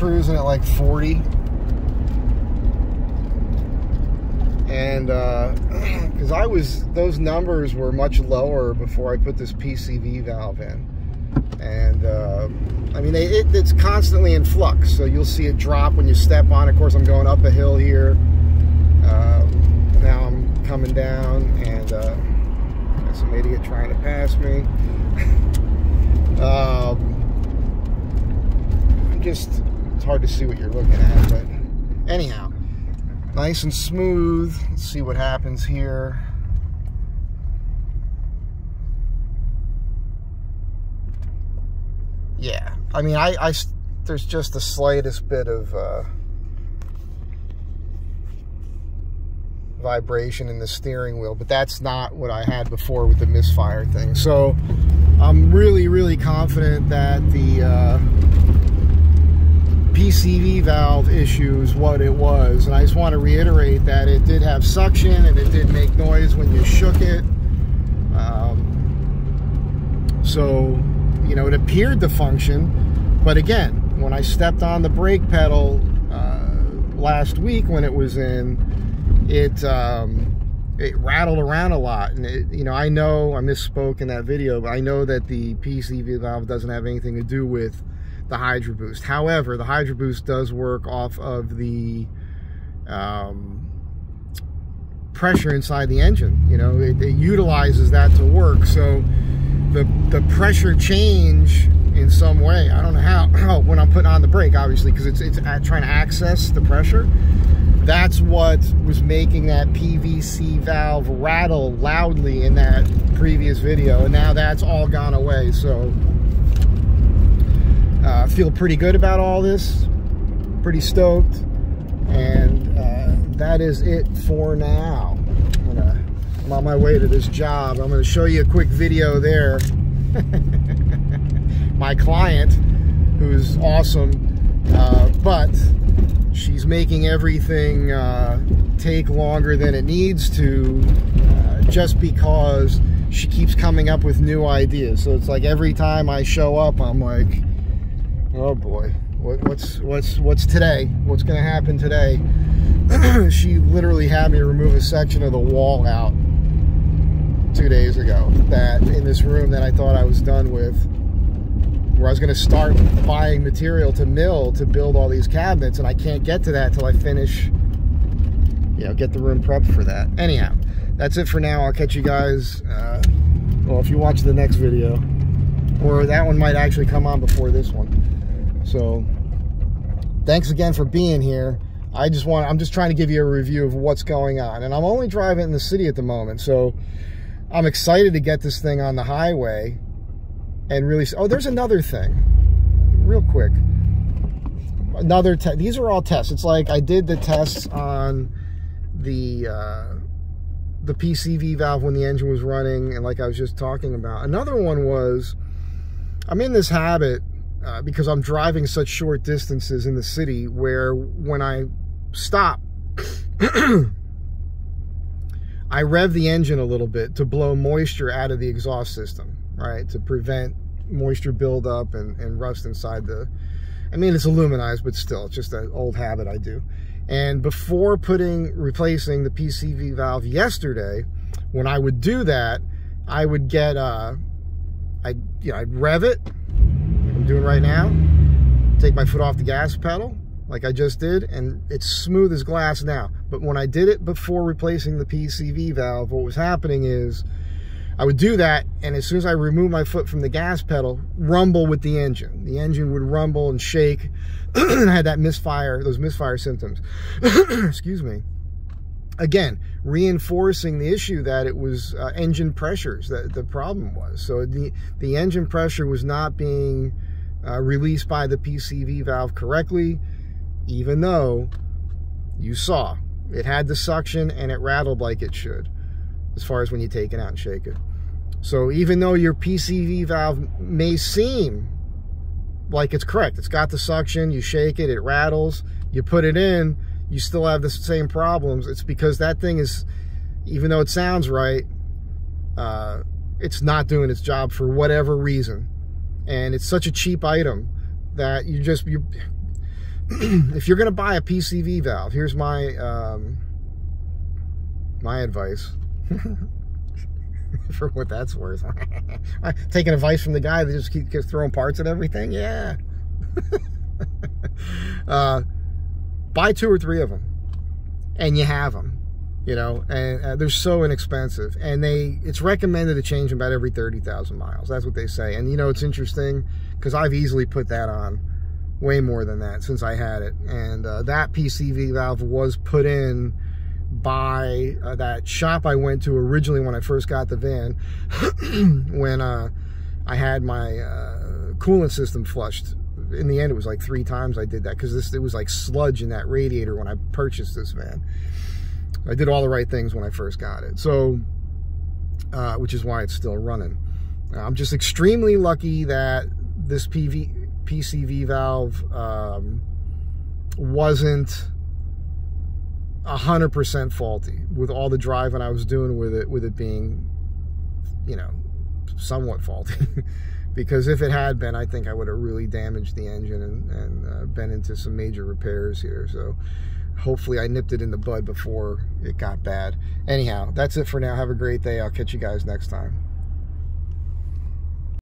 cruising at like 40. And because those numbers were much lower before I put this PCV valve in. And I mean, it's constantly in flux, so you'll see it drop when you step on it. Of course, I'm going up a hill here. Now I'm coming down, and there's some idiot trying to pass me. It's hard to see what you're looking at, but anyhow, nice and smooth. Let's see what happens here. Yeah, I mean, there's just the slightest bit of vibration in the steering wheel, but that's not what I had before with the misfire thing. So I'm really, really confident that the PCV valve issue is what it was. And I just want to reiterate that it did have suction and it did make noise when you shook it. So, you know, it appeared to function, but again, when I stepped on the brake pedal last week when it was in, it rattled around a lot. And you know, I know I misspoke in that video, but I know that the PCV valve doesn't have anything to do with the Hydro Boost. However, the Hydro Boost does work off of the pressure inside the engine. You know, it utilizes that to work. So the pressure change in some way, I don't know how, when I'm putting on the brake, obviously, because it's trying to access the pressure. That's what was making that PVC valve rattle loudly in that previous video, and now that's all gone away. So I feel pretty good about all this, pretty stoked, and that is it for now. I'm on my way to this job. I'm going to show you a quick video there. My client, who's awesome, but she's making everything take longer than it needs to, just because she keeps coming up with new ideas. So it's like every time I show up, I'm like, oh boy, what's today? What's going to happen today? She literally had me remove a section of the wall out 2 days ago, that in this room that I thought I was done with, where I was going to start buying material to mill to build all these cabinets, and I can't get to that till I finish, you know, get the room prepped for that. Anyhow, that's it for now. I'll catch you guys, well, if you watch the next video, or that one might actually come on before this one. So thanks again for being here. I'm just trying to give you a review of what's going on, and I'm only driving in the city at the moment, so I'm excited to get this thing on the highway and really. Oh, there's another thing, real quick. These are all tests. It's like I did the tests on the PCV valve when the engine was running, and like I was just talking about. Another one was, I'm in this habit because I'm driving such short distances in the city, where when I stop, I rev the engine a little bit to blow moisture out of the exhaust system, right? To prevent moisture buildup and rust inside the, I mean, it's aluminized, but still, it's just an old habit I do. And before replacing the PCV valve yesterday, when I would do that, I would get, I'd rev it, like I'm doing right now, take my foot off the gas pedal, like I just did, and it's smooth as glass now. But when I did it before replacing the PCV valve, what was happening is I would do that, and as soon as I remove my foot from the gas pedal, rumble with the engine. The engine would rumble and shake, and I had that misfire, those misfire symptoms. Excuse me. Again, reinforcing the issue that it was engine pressures that the problem was. So the engine pressure was not being released by the PCV valve correctly, even though you saw it had the suction and it rattled like it should, as far as when you take it out and shake it. So even though your PCV valve may seem like it's correct, it's got the suction, you shake it, it rattles, you put it in, you still have the same problems. It's because that thing is, even though it sounds right, it's not doing its job for whatever reason. And it's such a cheap item that if you're going to buy a PCV valve, here's my my advice. For what that's worth. Taking advice from the guy that just keeps throwing parts at everything. Yeah. Buy 2 or 3 of them, and you have them. You know, and they're so inexpensive, and it's recommended to change them about every 30,000 miles. That's what they say. And you know, it's interesting because I've easily put that on way more than that since I had it. And that PCV valve was put in by that shop I went to originally when I first got the van, when I had my coolant system flushed. In the end, it was like 3 times I did that because it was like sludge in that radiator when I purchased this van. I did all the right things when I first got it, so which is why it's still running. I'm just extremely lucky that this PCV valve wasn't 100% faulty with all the driving I was doing with it being, you know, somewhat faulty. Because if it had been, I think I would have really damaged the engine and been into some major repairs here. So hopefully I nipped it in the bud before it got bad. Anyhow, that's it for now. Have a great day. I'll catch you guys next time.